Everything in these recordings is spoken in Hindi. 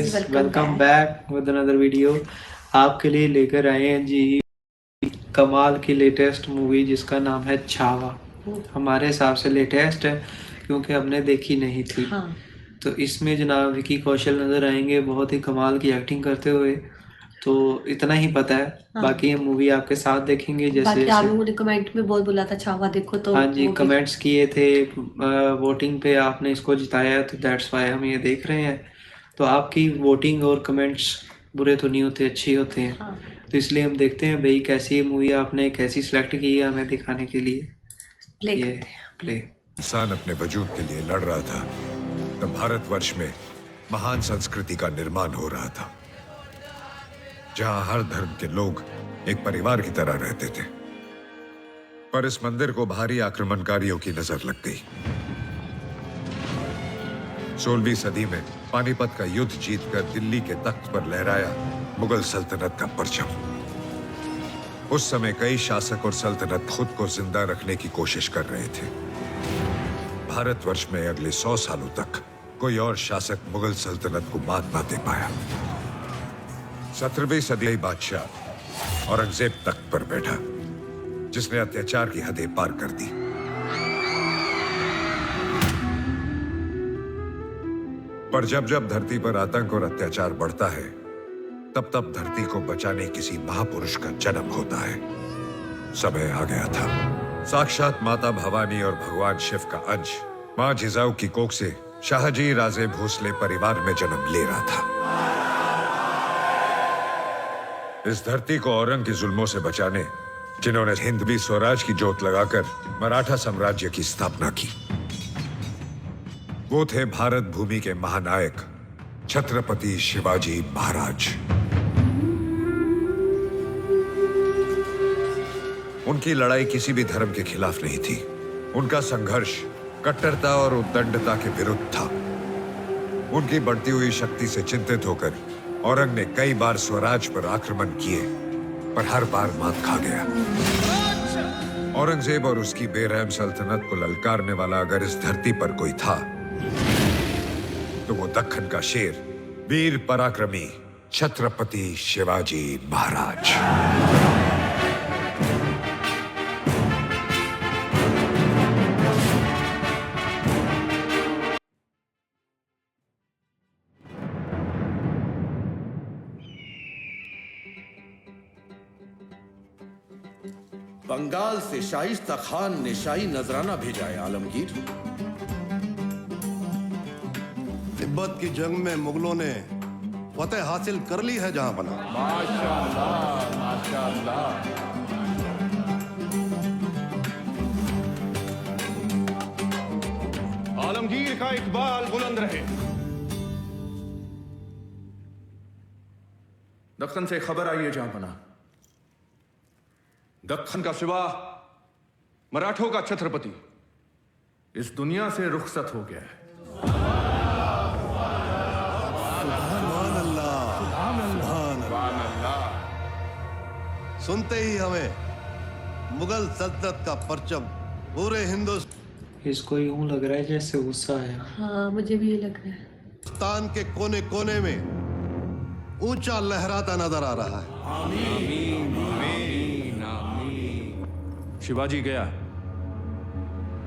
Guys, welcome back with another video. आपके लिए लेकर आए हैं जी कमाल की लेटेस्ट मूवी जिसका नाम है छावा। हमारे हिसाब से लेटेस्ट है क्योंकि हमने देखी नहीं थी। हाँ। तो इसमें जनाब विकी कौशल नज़र आएंगे बहुत ही कमाल की एक्टिंग करते हुए। तो इतना ही पता है, हाँ। बाकी ये मूवी आपके साथ देखेंगे जैसे बाकी आप जैसे। लोगों ने कमेंट में बहुत बोला था छावा देखो, तो हाँ जी, वो भी कमेंट्स किए थे, वोटिंग पे आपने इसको जिताया, तो दैट्स वाई हम ये देख रहे हैं। तो आपकी वोटिंग और कमेंट्स बुरे तो नहीं होते, अच्छे होते हैं। हाँ। तो इसलिए हम देखते हैं भाई कैसी मूवी आपने कैसी सिलेक्ट की है हमें दिखाने के लिए। प्ले ये करते हैं। प्ले। इंसान अपने वजूद के लिए लड़ रहा था तब भारतवर्ष में महान संस्कृति का निर्माण हो रहा था, जहां हर धर्म के लोग एक परिवार की तरह रहते थे। पर इस मंदिर को बाहरी आक्रमणकारियों की नजर लग गई। 16वीं सदी में पानीपत का युद्ध जीतकर दिल्ली के तख्त पर लहराया मुगल सल्तनत का परचम। उस समय कई शासक और सल्तनत खुद को जिंदा रखने की कोशिश कर रहे थे। भारतवर्ष में अगले 100 सालों तक कोई और शासक मुगल सल्तनत को मात ना दे पाया। 17वीं सदी बादशाह औरंगजेब तख्त पर बैठा, जिसने अत्याचार की हदें पार कर दी। पर जब जब धरती पर आतंक और अत्याचार बढ़ता है, तब तब धरती को बचाने किसी महापुरुष का जन्म होता है। समय आ गया था। साक्षात माता भवानी और भगवान शिव का अंश मां जिजाऊ की कोख से शाहजी राजे भोसले परिवार में जन्म ले रहा था। इस धरती को औरंग के जुल्मों से बचाने जिन्होंने हिंदवी स्वराज की जोत लगाकर मराठा साम्राज्य की स्थापना की, वो थे भारत भूमि के महानायक छत्रपति शिवाजी महाराज। उनकी लड़ाई किसी भी धर्म के खिलाफ नहीं थी। उनका संघर्ष कट्टरता और उद्दंडता के विरुद्ध था। उनकी बढ़ती हुई शक्ति से चिंतित होकर औरंग ने कई बार स्वराज पर आक्रमण किए, पर हर बार मात खा गया। औरंगजेब और उसकी बेरहम सल्तनत को ललकारने वाला अगर इस धरती पर कोई था, तो वो दक्खन का शेर, वीर पराक्रमी छत्रपति शिवाजी महाराज। बंगाल से शाइस्ता खान ने शाही नजराना भेजा है आलमगीर। तिब्बत की जंग में मुगलों ने फतेह हासिल कर ली है जहां बना। माशाअल्लाह, माशाअल्लाह। आलमगीर का इकबाल बुलंद रहे। दक्कन से खबर आई है जहां बना, दक्कन का सिवा मराठों का छत्रपति इस दुनिया से रुखसत हो गया है। सुनते ही हमें मुगल सल्तनत का परचम पूरे हिंदुस्तान इसको यूं लग रहा है जैसे गुस्सा है। हाँ, मुझे भी ये लग रहा है। के कोने कोने में ऊंचा लहराता नजर आ रहा है। शिवाजी गया,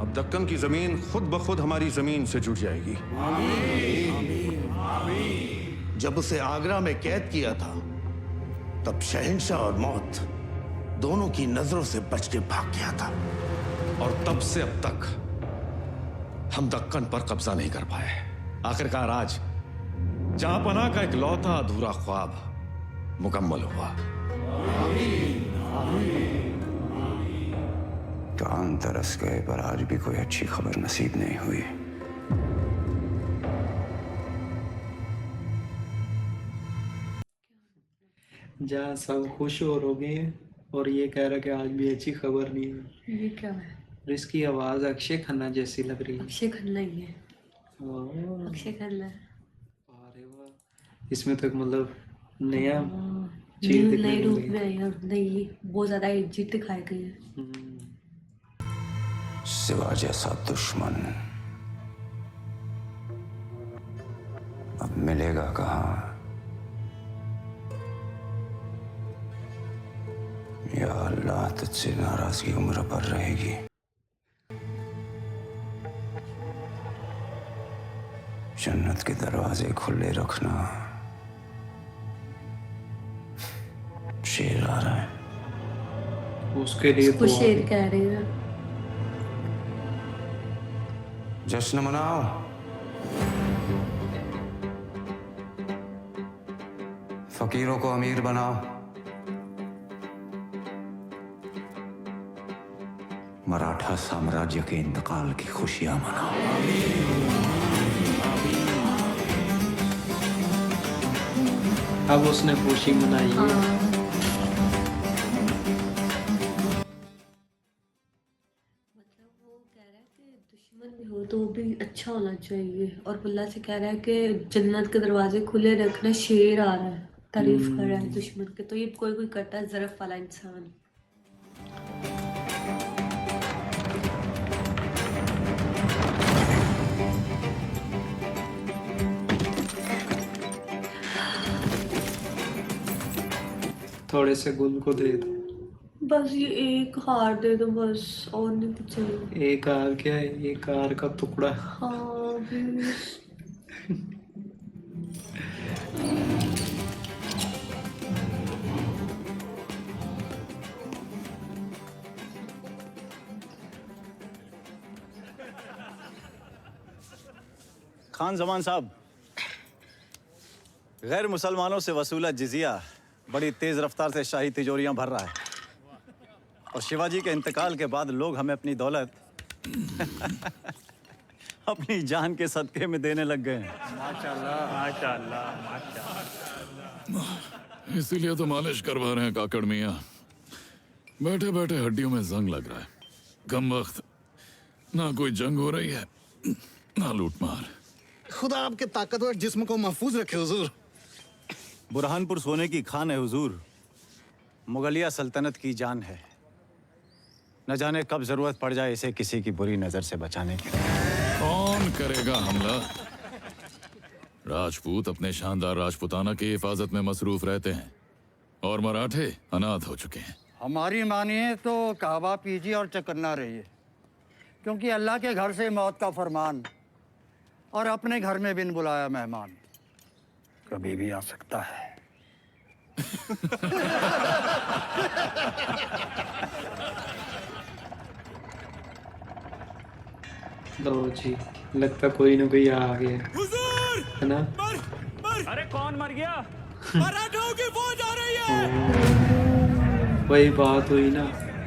अब दक्कन की जमीन खुद ब खुद हमारी जमीन से जुड़ जाएगी। जब उसे आगरा में कैद किया था, तब शहंशाह और मौत दोनों की नजरों से बच के भाग गया था। और तब से अब तक हम दक्कन पर कब्जा नहीं कर पाए। आखिरकार आज जहांपनाह का एक लौता अधूरा ख्वाब मुकम्मल हुआ। कान तरस गए, पर आज भी कोई अच्छी खबर नसीब नहीं हुई। जहाँ सब खुश हो गए और ये कह रहा कि आज भी अच्छी खबर नहीं है। ये क्या है? और इसकी आवाज अक्षय खन्ना जैसी लग रही है। अक्षय खन्ना ही है। ओह, अक्षय खन्ना। अरे वाह, इसमें तो एक मतलब नया चीज न्यू देखने नए को रूप मिली। में आई और नई बहुत ज्यादा इज्जत दिखाई गई है। सिवा जैसा दुश्मन अब मिलेगा कहाँ? या अल्लाह, तुझसे नाराजगी उम्र पर रहेगी। जन्नत के दरवाजे खुले रखना। शेर आ रहा है। उसके लिए उसको दुआ शेर भी। कह रहे हैं। जश्न मनाओ। फकीरों को अमीर बनाओ। मराठा साम्राज्य के इंतकाल की खुशियां मनाओ। अब उसने खुशी मनाई है। हाँ, मतलब वो कह रहा है कि दुश्मन भी हो तो वो भी अच्छा होना चाहिए, और अल्लाह से कह रहा है कि जन्नत के दरवाजे खुले रखना। शेर आ रहा है, तारीफ कर रहा है दुश्मन के। तो ये कोई कोई करता है ज़रफ़ वाला इंसान। थोड़े से गुल को दे दो। बस ये एक हार दे दो बस, और नहीं कुछ चाहिए। एक हार क्या है, एक हार का टुकड़ा। हाँ प्लीज। खान जमान साहब, गैर मुसलमानों से वसूला जिजिया बड़ी तेज रफ्तार से शाही तिजोरियां भर रहा है, और शिवाजी के इंतकाल के बाद लोग हमें अपनी दौलत अपनी जान के सदके में देने लग गए हैं। माशाल्लाह माशाल्लाह माशाल्लाह। इसीलिए तो मालिश करवा रहे हैं काकड़ मियाँ। बैठे बैठे हड्डियों में जंग लग रहा है। कम वक्त ना कोई जंग हो रही है ना लूटमार। खुदा आपके ताकतवर जिस्म को महफूज रखे हुजूर। बुरहानपुर सोने की खान है हुजूर, मुगलिया सल्तनत की जान है। न जाने कब जरूरत पड़ जाए इसे किसी की बुरी नजर से बचाने की। कौन करेगा हमला? राजपूत अपने शानदार राजपुताना की हिफाजत में मसरूफ रहते हैं और मराठे अनाथ हो चुके हैं। हमारी मानिए तो कहवा पीजिए और चकन्ना रहिए, क्योंकि अल्लाह के घर से मौत का फरमान और अपने घर में बिन बुलाया मेहमान कभी भी आ सकता है। लो जी, लगता कोई ना कोई आ गया है ना। अरे कौन मर गया? मराठों की फौज आ रही है। वही बात हुई ना,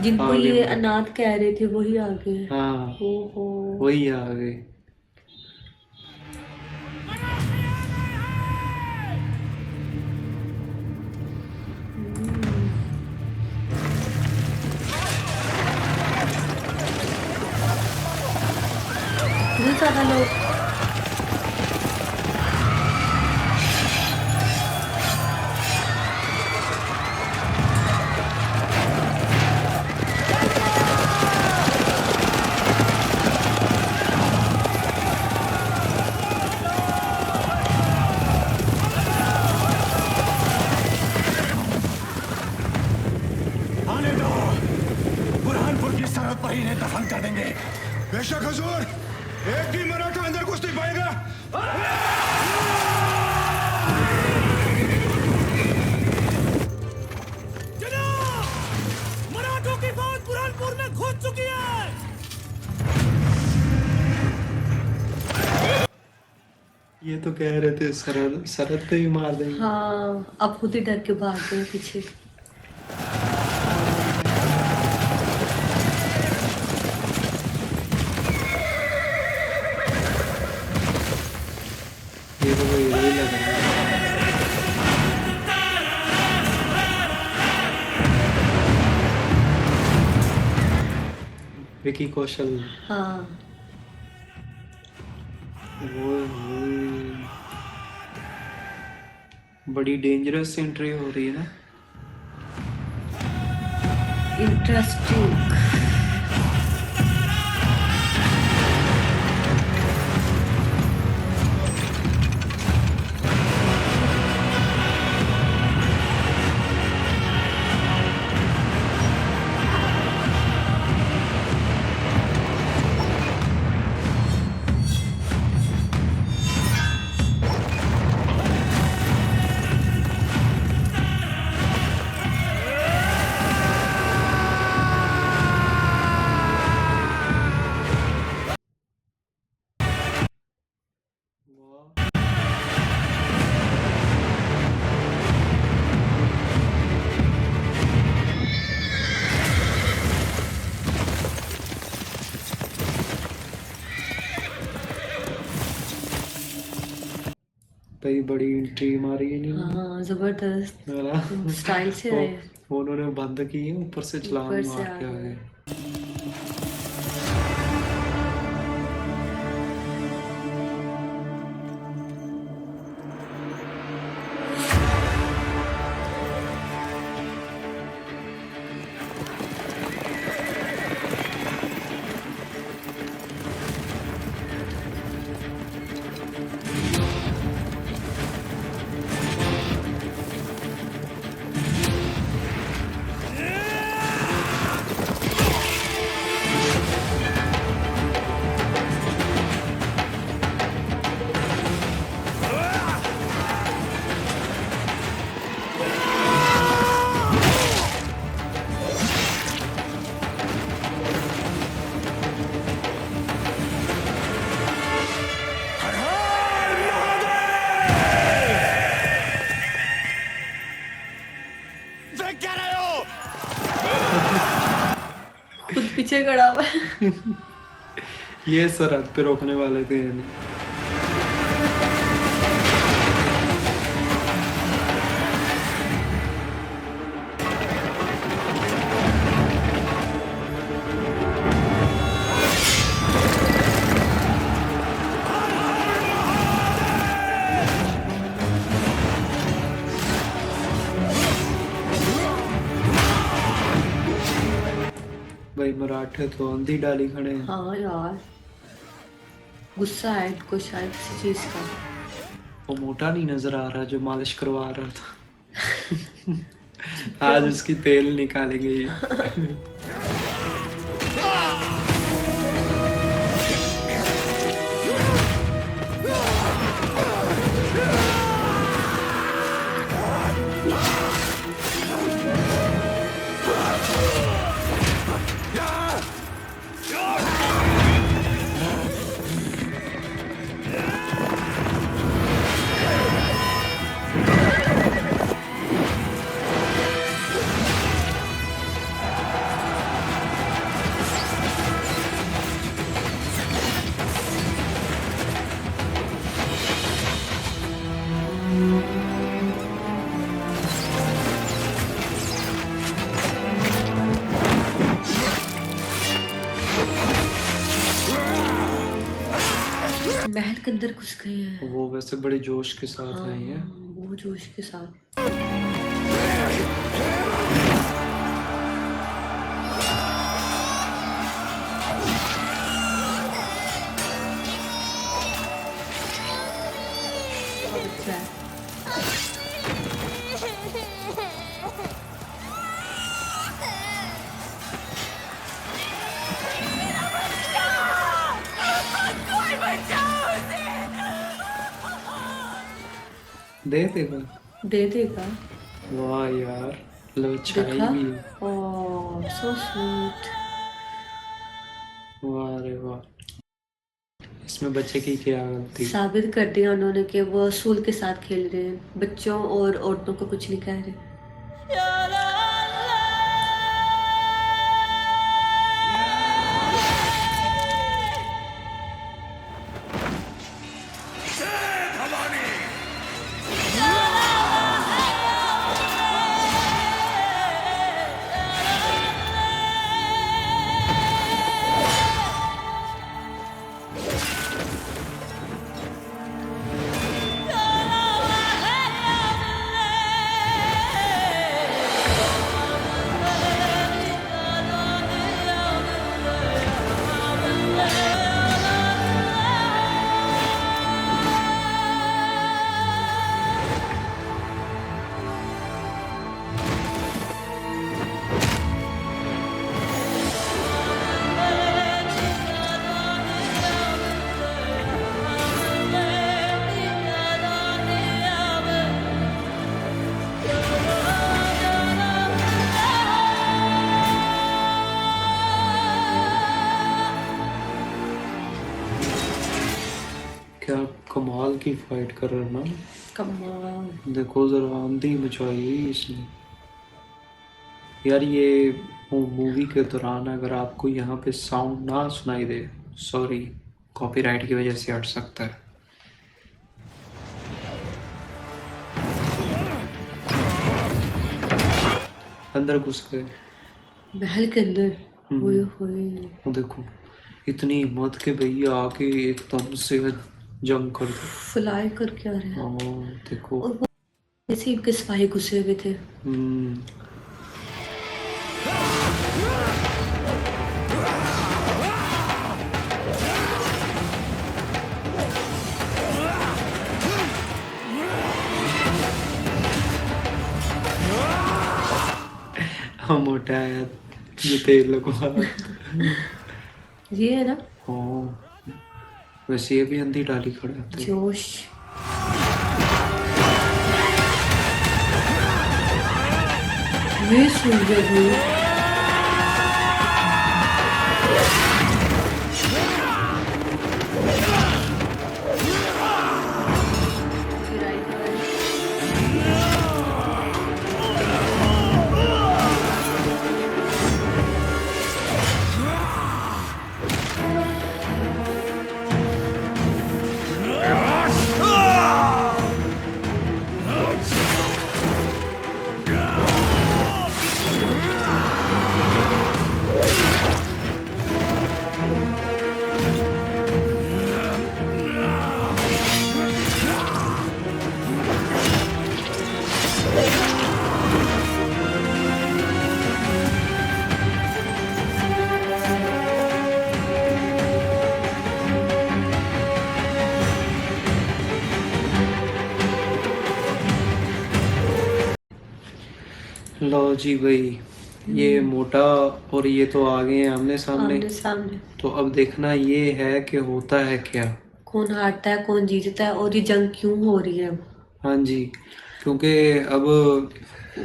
जिनको आगे ये बढ़ो। अनाथ कह रहे थे वही आ गए। हाँ ओहो। वही आ गए। इतने ज्यादा लोग। आने दो, बुरहानपुर की सरहद पर इन्हें दफन कर देंगे। बेशक हुजूर, एक भी मराठा अंदर घुस नहीं पाएगा। मराठों की फौज बुरहानपुर में घुस चुकी है। ये तो कह रहे थे सरहद सरहद पे भी मार देंगे। हाँ, अब खुद ही डर के भाग गए पीछे। ये तो कोई हीरो ही लग रहा है। विकी कौशल। हाँ, वो बड़ी डेंजरस एंट्री हो रही है ना। इंटरेस्टिंग। कितनी बड़ी एंट्री मारी है नहीं हाँ जबरदस्त है ना? स्टाइल से आए हैं। वो उन्होंने बंद की है, ऊपर से छलांग ऊपर से मार आ के गए। आए। खुद पीछे खड़ा हुआ है। ये सरहद पे रोकने वाले थे इन्हें। भाई मराठे तो आंधी डाली खड़े हैं। हाँ यार गुस्सा है इनको शायद किसी चीज का। वो मोटा नहीं नजर आ रहा जो मालिश करवा रहा था। आज उसकी तेल निकालेंगे ये। महल के अंदर घुस गए हैं। वो वैसे बड़े जोश के साथ आई है। वो जोश के साथ। बहुत अच्छा है। दे देगा। दे देगा। वाह यार लवचाई देखा भी। ओह सो स्वीट। वाह रे वाह, इसमें बच्चे की क्या गलती। साबित कर दिया उन्होंने कि वो असूल के साथ खेल रहे हैं, बच्चों और औरतों को कुछ नहीं कह रहे। क्या कमाल की फाइट कर रहा है ना। कमाल। देखो जरा आंधी मचाई हुई इसने। यार ये मूवी के दौरान अगर आपको यहाँ पे साउंड ना सुनाई दे, सॉरी, कॉपीराइट की वजह से हट सकता है। अंदर घुस गए। महल के अंदर। ओए होए। वो देखो इतनी हिम्मत के भैया आके एकदम से जंग कर दे। फ्लाई करके आ रहे हैं। हाँ देखो। और वो जैसे इनके सिपाही घुसे हुए थे। हम्म। हाँ मोटा है ये तेल लगवा। ये है ना हाँ वैसे ये भी अंधी डाली खड़े थे। जोश। ये सुन गए। लो जी भाई ये मोटा और ये तो आ गए हैं आमने सामने। आमने सामने। तो अब देखना ये है कि होता है क्या। कौन हारता है कौन जीतता है और ये जंग क्यों हो रही है। हाँ जी क्योंकि अब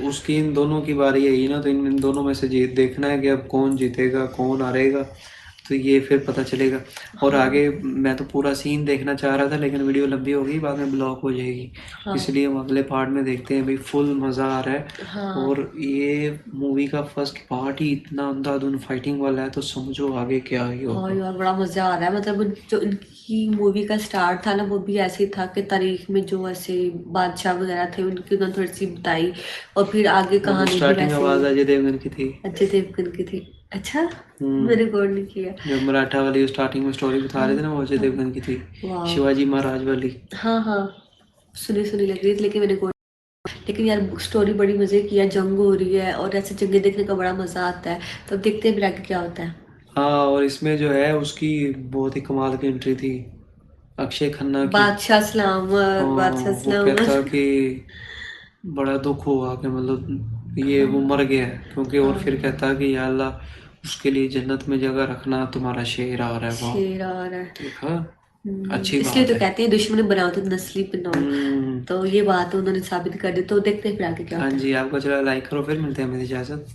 उसकी इन दोनों की बारी आई ना तो इन दोनों में से जीत देखना है कि अब कौन जीतेगा कौन हारेगा तो ये फिर पता चलेगा। और आगे मैं तो पूरा सीन देखना चाह रहा था लेकिन वीडियो लंबी हो गई बाद में ब्लॉक हो जाएगी। हाँ। इसलिए हम अगले पार्ट में देखते हैं भाई फुल मज़ा आ रहा है। हाँ। और ये मूवी का फर्स्ट पार्ट ही इतना अंधाधुन फाइटिंग वाला है तो समझो आगे क्या ही हाँ होगा। यार बड़ा मजा आ रहा है मतलब जो इनकी मूवी का स्टार्ट था ना वो भी ऐसे ही था कि तारीख में जो ऐसे बादशाह वगैरह थे उनकी उन्होंने थोड़ी सी बताई और फिर आगे कहानी भी स्टार्टिंग वैसे आवाज़ अजय देवगन की थी। अजय देवगन की थी। अच्छा मैंने गौर नहीं किया। जब मराठा वाली स्टार्टिंग में स्टोरी बता रहे थे ना वो अजय देवगन की थी। वाह। शिवाजी महाराज वाली। हाँ हाँ सुनी सुनी लग रही थी लेकिन मैंने गौर। लेकिन यार स्टोरी बड़ी मजे की है जंग हो रही है और ऐसे जंगे देखने का बड़ा मजा आता है तो अब देखते हैं फिर आगे क्या होता है। हाँ और इसमें जो है उसकी बहुत ही कमाल की एंट्री थी अक्षय खन्ना की। बादशाह सलामत बादशाह वो कहता सलामत। कि बड़ा दुख हुआ कि मतलब ये वो मर गया है क्योंकि और फिर कहता कि या अल्लाह उसके लिए जन्नत में जगह रखना तुम्हारा शेर आ रहा है। वाह शेर आ रहा है। देखा अच्छी इसलिए बात तो है। कहते हैं दुश्मन बनाओ तो नस्ली बनाओ तो ये बात उन्होंने साबित कर दी तो देखते हैं फिर आगे क्या हाँ होता है। जी आपको चला लाइक करो फिर मिलते हैं मेरी इजाज़त।